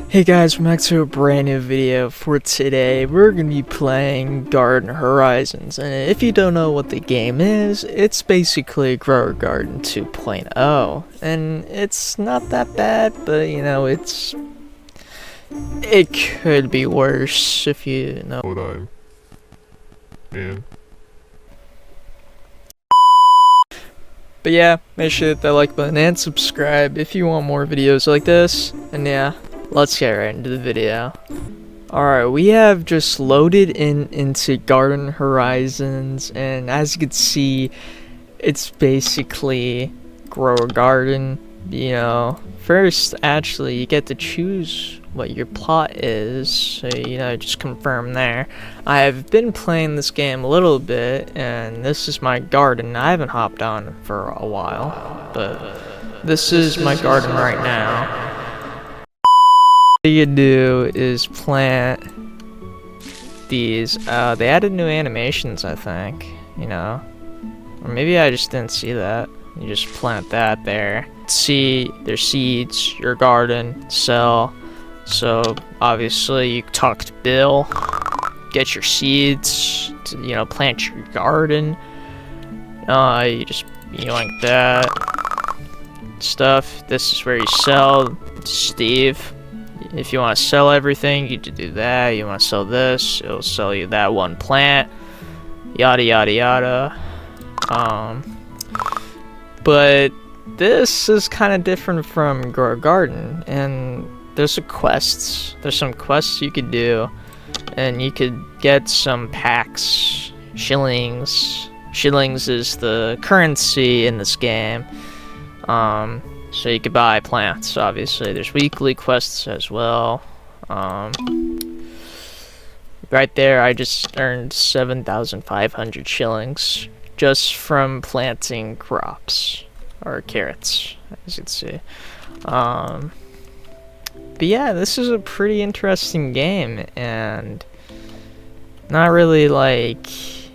Hey guys, welcome back to a brand new video. For today, we're going to be playing Garden Horizons, and if you don't know what the game is, it's basically Grower Garden 2.0, and it's not that bad, but you know, it could be worse if you know what I mean. But yeah, make sure to hit that like button and subscribe if you want more videos like this, and yeah. Let's get right into the video. Alright, we have just loaded into Garden Horizons, and as you can see, it's basically grow a garden. You know, first, actually, you get to choose what your plot is, so you know, just confirm there. I have been playing this game a little bit, and this is my garden. I haven't hopped on for a while, but this is my garden right now. What you do is plant these. They added new animations, I think, you know, or maybe I just didn't see that. You just plant that there. See their seeds, your garden, sell. So obviously you talk to Bill, get your seeds to, you know, plant your garden. You just like that stuff. This is where you sell Steve. If you want to sell everything, you do that. You want to sell this, it'll sell you that one plant. Yada yada yada. But this is kind of different from Grow a Garden, and there's some quests. There's some quests you could do, and you could get some packs. Shillings. Shillings is the currency in this game. So you could buy plants, obviously. There's weekly quests as well. Right there, I just earned 7,500 shillings just from planting crops, or carrots, as you can see. But yeah, this is a pretty interesting game, and not really, like,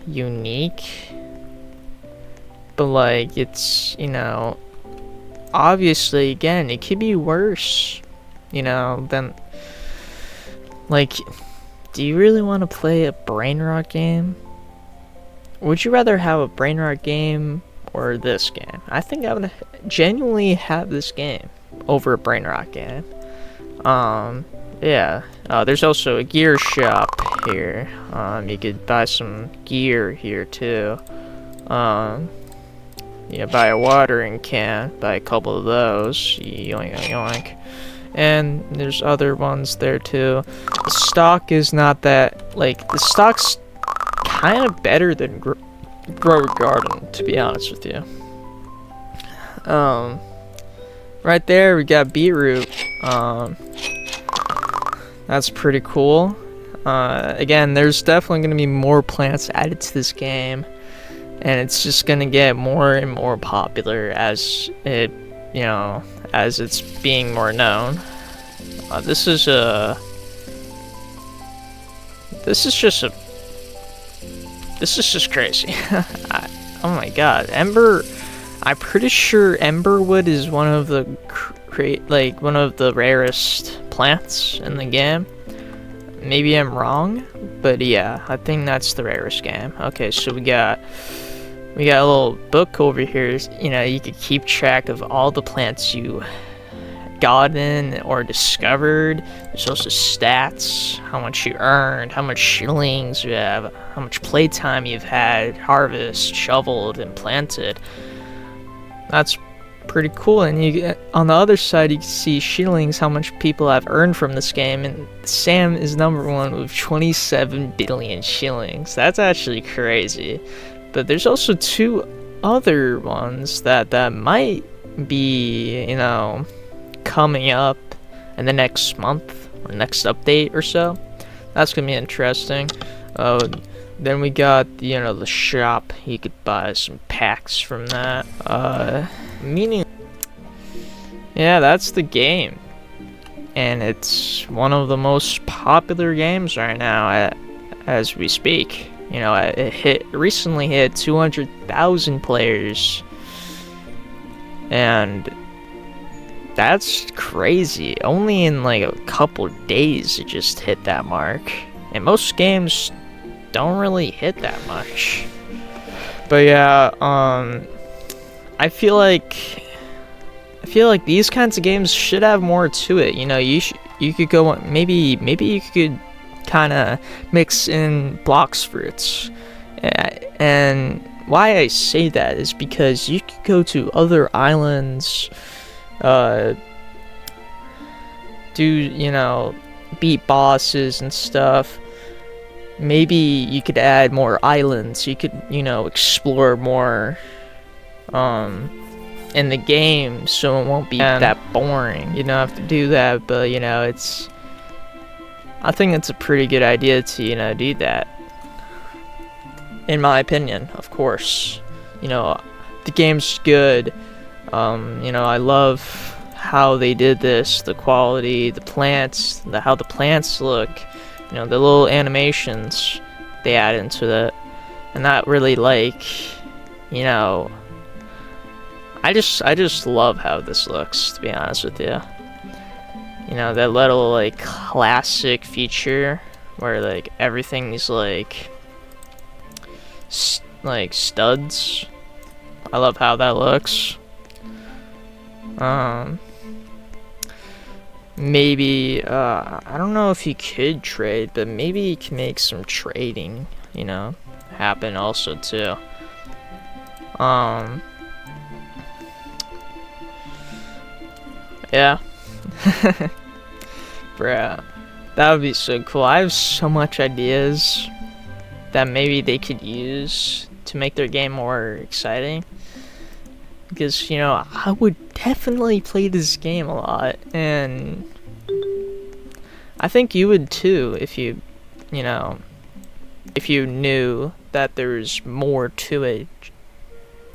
unique, but, like, it's, you know, obviously, again, it could be worse, you know, than, like, do you really want to play a brain rot game? Would you rather have a brain rot game or this game? I think I would genuinely have this game over a brain rot game. Yeah. There's also a gear shop here. You could buy some gear here too. Yeah, buy a watering can, buy a couple of those, yoink yoink. And there's other ones there too. The stock is not that, like, the stock's kind of better than Grow a Garden, to be honest with you. Right there we got beetroot. That's pretty cool. Again, there's definitely going to be more plants added to this game. And it's just gonna get more and more popular as it, you know, as it's being more known. This is just crazy. Oh my god, I'm pretty sure Emberwood is one of the one of the rarest plants in the game. Maybe I'm wrong, but yeah, I think that's the rarest game. Okay, so we got a little book over here. You know, you could keep track of all the plants you gotten or discovered. There's also stats, how much you earned, how much shillings you have, how much playtime you've had, harvest, shoveled, and planted. That's pretty cool. And you get, on the other side, you can see shillings, how much people have earned from this game, and Sam is #1 with 27 billion shillings. That's actually crazy. But there's also two other ones that might be, you know, coming up in the next month or next update or so. That's gonna be interesting. Then we got, you know, the shop. You could buy some packs from that. Yeah, that's the game, and it's one of the most popular games right now as we speak. You know, it recently hit 200,000 players, and That's crazy. Only in like a couple days it just hit that mark. And most games don't really hit that much. But yeah, I feel like these kinds of games should have more to it. You know, you could go maybe you could kind of mix in blocks fruits. And why I say that is because you could go to other islands, beat bosses and stuff. Maybe you could add more islands. You could, explore more in the game, so it won't be that boring. You don't have to do that, but I think it's a pretty good idea to do that. In my opinion, of course. The game's good. I love how they did this, the quality, the plants, how the plants look, the little animations they add into it, and that really I just love how this looks, to be honest with you. That little classic feature where everything's studs. I love how that looks. Maybe I don't know if you could trade, but maybe you can make some trading happen also too. Yeah. Bruh, that would be so cool. I have so much ideas that maybe they could use to make their game more exciting. Because, I would definitely play this game a lot, and I think you would too if you knew that there's more to it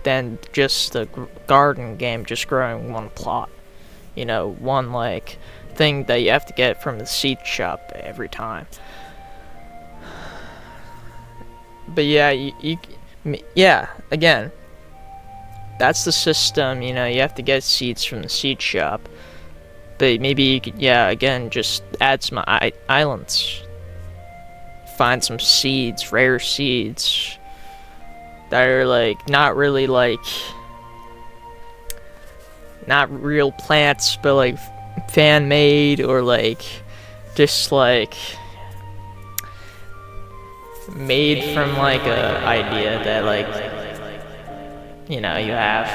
than just the garden game just growing one plot. One thing that you have to get from the seed shop every time. But yeah, again, that's the system. You have to get seeds from the seed shop. But maybe you could, again, just add some islands. Find some seeds, rare seeds that are not really not real plants, but fan made, or just made from a idea that you have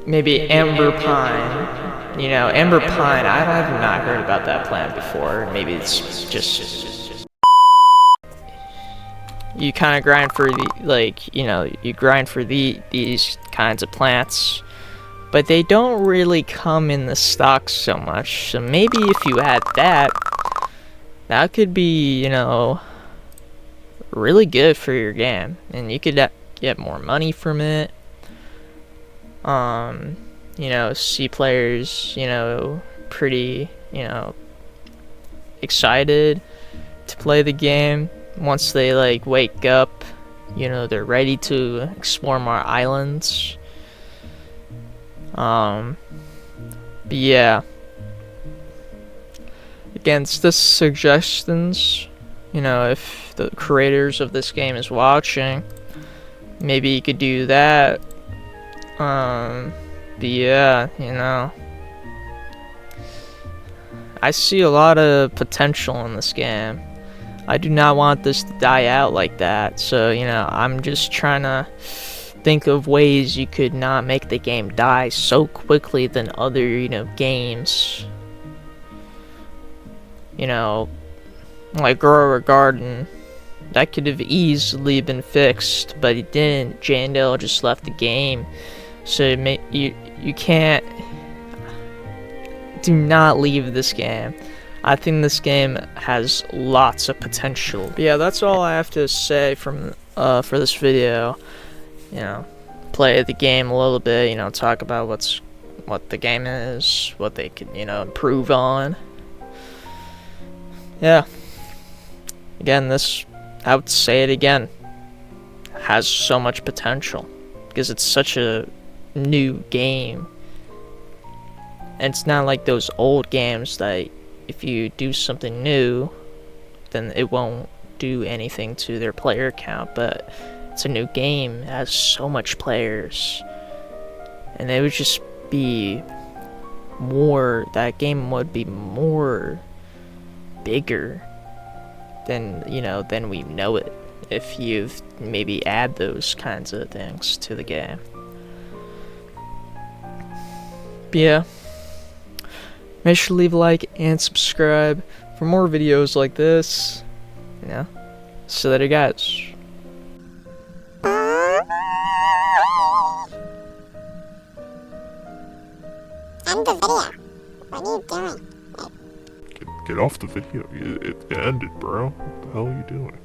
maybe amber pine. Amber pine, I have not heard about that plant before. Maybe it's just you kind of grind for you grind for these kinds of plants, but they don't really come in the stock so much. So maybe if you had that could be really good for your game, and you could get more money from it. See players pretty excited to play the game. Once they wake up, they're ready to explore more islands. But yeah, against the suggestions, if the creators of this game is watching, maybe you could do that. But yeah, I see a lot of potential in this game. I do not want this to die out like that, so I'm just trying to think of ways you could not make the game die so quickly than other games. Like Grow a Garden, that could have easily been fixed, but it didn't. Jandale just left the game, so you can't. Do not leave this game. I think this game has lots of potential. But yeah, that's all I have to say for this video. Play the game a little bit. Talk about what the game is, what they could improve on. Yeah. Again, I would say it again, has so much potential because it's such a new game. And it's not like those old games that if you do something new, then it won't do anything to their player count, but it's a new game, it has so much players, and it would just be more, that game would be more bigger than, you know, than we know it, if you've maybe add those kinds of things to the game. But yeah, make sure to leave a like and subscribe for more videos like this. Yeah. So there you guys. End the video. What are you doing? Get off the video. It ended, bro. What the hell are you doing?